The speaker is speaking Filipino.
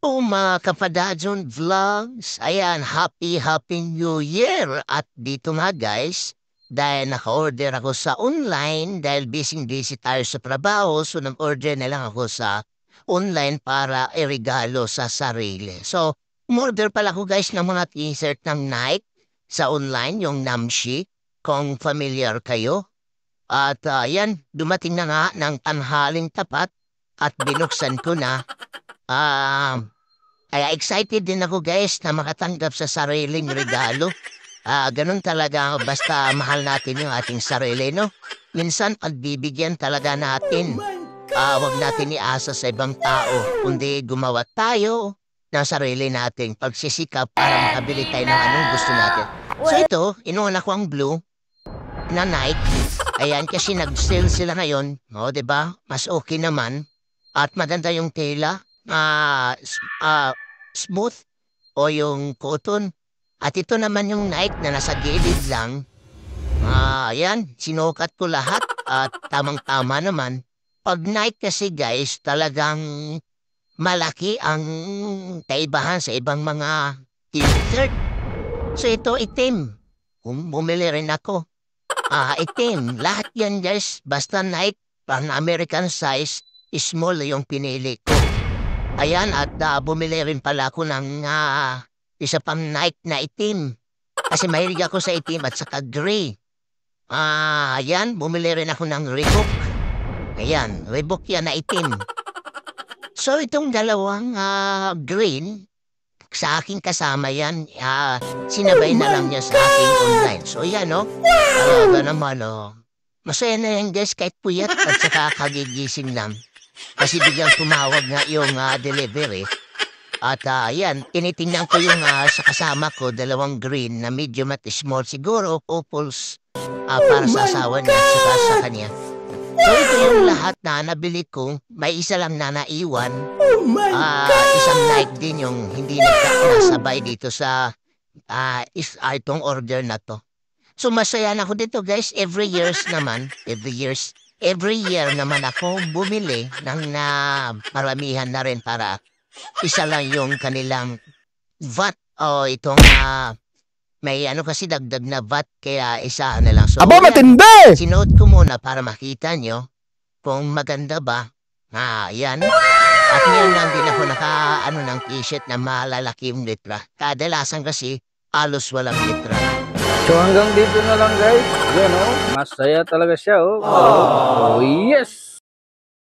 po mga Kapadadson Vlogs. Ayan, happy New Year! At dito nga guys, dahil naka-order ako sa online, dahil busy tayo sa trabaho, so nag-order na lang ako sa online para iregalo sa sarili. So, umorder pala ako guys ng mga t-shirt ng Nike sa online, yung Namshi, kung familiar kayo. At yan, dumating na nga ng tanghaling tapat at binuksan ko na. Kaya excited din ako guys na makatanggap sa sariling regalo. Ganun talaga basta mahal natin yung ating sarili, no? Minsan pagbibigyan talaga natin. Wag natin iasa sa ibang tao, kundi gumawa tayo ng sarili nating pagsisikap para makabili tayo ng anong gusto natin. So ito, inuuna ko ang blue na Nike. Ayan, kasi nag-sale sila ngayon. O, diba? Mas okay naman. At maganda yung tela. Smooth o yung cotton. At ito naman yung Nike na nasa gilid lang. Ayan, sinukat ko lahat at tamang-tama naman. Pag Nike kasi guys, talagang malaki ang kaibahan sa ibang mga t-shirt. So ito itim. Bumili rin ako. Itim. Lahat yan guys, basta Nike, pang American size, small yung pinili ko. Ayan, at bumili rin pala ako ng isa pang Nike na itim. Kasi mahilig ako sa itim at saka gray. Ayan, bumili rin ako ng Reebok. Ayan, Reebok yan na itim. So, itong dalawang green, sa aking kasama yan, sinabay na lang niya sa aking online. So, yan, no? Talaga naman, masaya na yan, guys, kahit puyat at saka kagigising lang. Kasi biglang tumawag nga yung delivery. At yan, tinitingnan ko yung sa kasama ko, dalawang green na medium at small. Siguro, couples para sa asawa niya at saka sa kanya. So ito yung lahat na nabili ko. May isa lang na naiwan. Isang Nike din yung hindi nagkakasabay dito sa itong order na to. So masaya na ako dito guys. Every year naman ako bumili ng maramihan na rin para isa lang yung kanilang VAT o itong may kasi dagdag na VAT kaya isa na lang. So, aba matindi! Sinuot ko muna para makita nyo kung maganda ba. Yan. At ngayon lang din ako ng t-shirt na malalaki yung litra. Kadalasan kasi alos walang litra. So hanggang dito na lang guys. Yan masaya talaga siya Oh yes!